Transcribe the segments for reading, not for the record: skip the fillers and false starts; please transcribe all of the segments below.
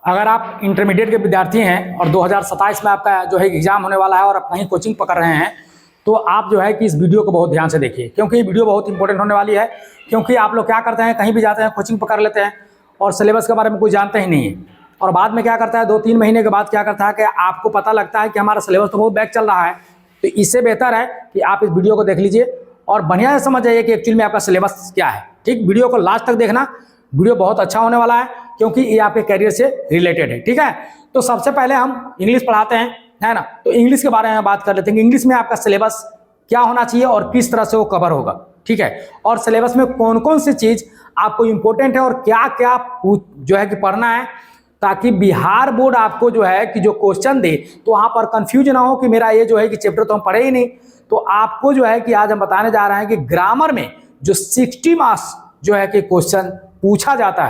अगर आप इंटरमीडिएट के विद्यार्थी हैं और 2027 में आपका जो है एग्जाम होने वाला है और आप कहीं कोचिंग पकड़ रहे हैं, तो आप जो है कि इस वीडियो को बहुत ध्यान से देखिए, क्योंकि ये वीडियो बहुत इंपॉर्टेंट होने वाली है। क्योंकि आप लोग क्या करते हैं, कहीं भी जाते हैं, कोचिंग पकड़ लेते हैं और सिलेबस के बारे में कुछ जानते ही नहीं है, और बाद में क्या करता है, 2-3 महीने के बाद क्या करता है कि आपको पता लगता है कि हमारा सिलेबस तो बहुत बैक चल रहा है। तो इससे बेहतर है कि आप इस वीडियो को देख लीजिए और बढ़िया से समझ जाइए कि एक्चुअली में आपका सिलेबस क्या है। ठीक, वीडियो को लास्ट तक देखना, वीडियो बहुत अच्छा होने वाला है क्योंकि ये आपके करियर से रिलेटेड है। ठीक है, तो सबसे पहले हम इंग्लिश पढ़ाते हैं, है ना। तो इंग्लिश के बारे में बात कर लेते हैं। इंग्लिश में आपका सिलेबस क्या होना चाहिए और किस तरह से वो कवर होगा। ठीक है, और सिलेबस में कौन कौन सी चीज आपको इंपॉर्टेंट है और क्या क्या जो है कि पढ़ना है, ताकि बिहार बोर्ड आपको जो है कि जो क्वेश्चन दे तो वहां पर कंफ्यूज ना हो कि मेरा ये जो है कि चैप्टर तो हम पढ़े ही नहीं। तो आपको जो है कि आज हम बताने जा रहे हैं कि ग्रामर में जो 60 मार्क्स जो है कि क्वेश्चन पूछा जाता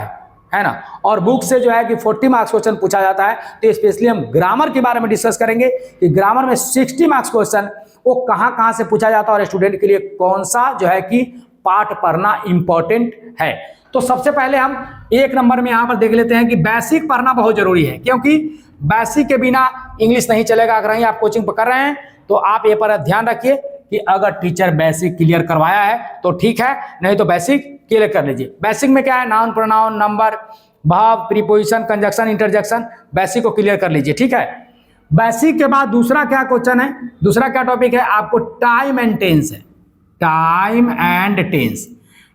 है ना, और बुक से जो है कि 40 मार्क्स क्वेश्चन पूछा जाता है। तो स्पेशली हम ग्रामर के बारे में डिस्कस करेंगे कि ग्रामर में 60 मार्क्स क्वेश्चन वो कहां से पूछा जाता है और स्टूडेंट के लिए कौन सा जो है कि पार्ट पढ़ना इंपॉर्टेंट है। तो सबसे पहले हम 1 नंबर में यहां पर देख लेते हैं कि बेसिक पढ़ना बहुत जरूरी है, क्योंकि बेसिक के बिना इंग्लिश नहीं चलेगा। अगर ही आप कोचिंग पकड़ रहे हैं तो आप ये पर ध्यान रखिए कि अगर टीचर बेसिक क्लियर करवाया है तो ठीक है, नहीं तो बेसिक क्लियर कर लीजिए। बेसिक में क्या है, नाउन, प्रोनाउन, नंबर, भाव, प्रीपोजिशन, कंजक्शन, इंटरजेक्शन, बेसिक को क्लियर कर लीजिए। ठीक है, बेसिक के बाद दूसरा क्या क्वेश्चन है, दूसरा क्या टॉपिक है, आपको टाइम एंड टेंस है। टाइम एंड टेंस,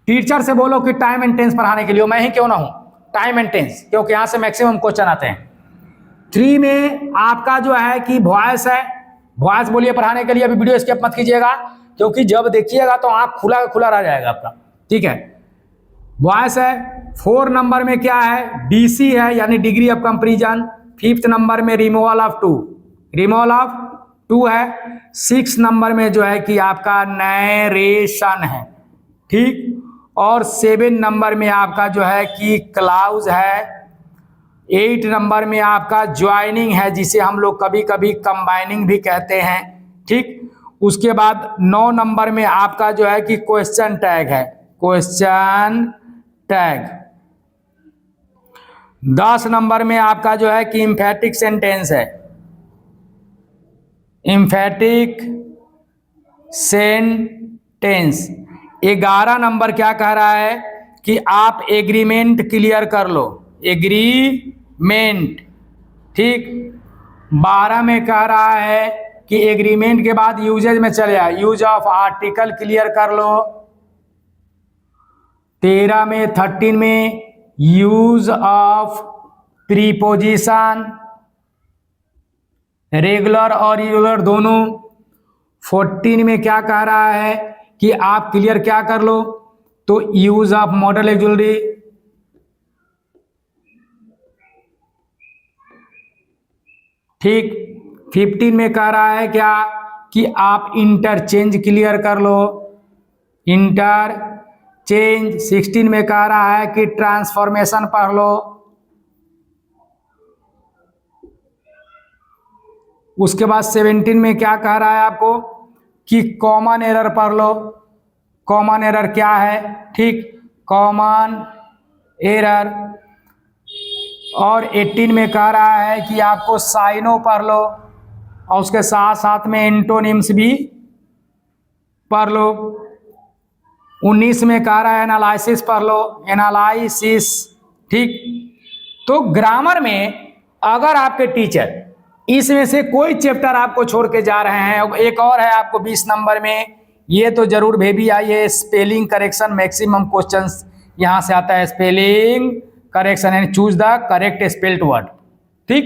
टीचर से बोलो कि टाइम एंड टेंस पढ़ाने के लिए, मैं ही क्यों ना हूं, टाइम एंड टेंस, क्योंकि यहां से मैक्सिमम क्वेश्चन आते हैं। 3 में आपका जो है कि वॉइस है, वॉइस बोलिए पढ़ाने के लिए। अभी वीडियो स्किप मत कीजिएगा, क्योंकि जब देखिएगा तो आंख खुला खुला रह जाएगा आपका। ठीक है, वॉइस है। 4 नंबर में क्या है, डीसी है, यानी degree of comparison. 5th number में रिमूवल ऑफ 2, रिमूवल ऑफ 2 है। 6 नंबर में जो है कि आपका नरेशन है। ठीक, और 7 नंबर में आपका जो है कि क्लाउज है। 8 नंबर में आपका ज्वाइनिंग है, जिसे हम लोग कभी कभी कंबाइनिंग भी कहते हैं। ठीक, उसके बाद 9 नंबर में आपका जो है कि क्वेश्चन टैग है, क्वेश्चन टैग। 10 नंबर में आपका जो है कि एम्फैटिक सेंटेंस है, एम्फैटिक सेंटेंस। 11 नंबर क्या कह रहा है कि आप एग्रीमेंट क्लियर कर लो, एग्रीमेंट। ठीक, 12 में कह रहा है कि एग्रीमेंट के बाद यूजेज में चले आए, यूज ऑफ आर्टिकल क्लियर कर लो। 13 में 13 में यूज ऑफ प्रीपोजिशन, रेगुलर और इरेगुलर दोनों। 14 में क्या कह रहा है कि आप क्लियर क्या कर लो, तो यूज ऑफ मॉडल ऑक्सिलरी। ठीक, 15 में कह रहा है क्या कि आप इंटरचेंज क्लियर कर लो, इंटरचेंज। 16 में कह रहा है कि ट्रांसफॉर्मेशन पढ़ लो। उसके बाद 17 में क्या कह रहा है आपको कि कॉमन एरर पढ़ लो। कॉमन एरर क्या है, ठीक, कॉमन एरर। और 18 में कह रहा है कि आपको साइनो पढ़ लो, और उसके साथ साथ में एंटोनिम्स भी पढ़ लो। 19 में कह रहा है एनालिसिस पढ़ लो, एनालिसिस। ठीक, तो ग्रामर में अगर आपके टीचर इसमें से कोई चैप्टर आपको छोड़ के जा रहे हैं, एक और है आपको 20 नंबर में, ये तो जरूर भेबी आई है, स्पेलिंग करेक्शन। मैक्सिमम क्वेश्चंस यहां से आता है, spelling correction and choose the correct spelled word. ठीक,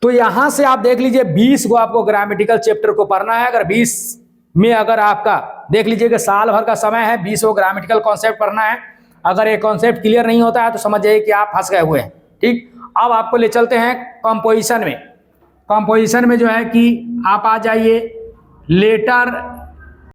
तो यहां से आप देख लीजिए 20 को आपको ग्रामेटिकल चैप्टर को पढ़ना है। अगर 20 में अगर आपका देख लीजिए कि साल भर का समय है, 20 को ग्रामेटिकल कॉन्सेप्ट पढ़ना है। अगर ये कॉन्सेप्ट क्लियर नहीं होता है तो समझ जाइए कि आप फंस गए हुए हैं। ठीक, अब आपको ले चलते हैं कंपोजिशन में। कंपोजिशन में जो है कि आप आ जाइए लेटर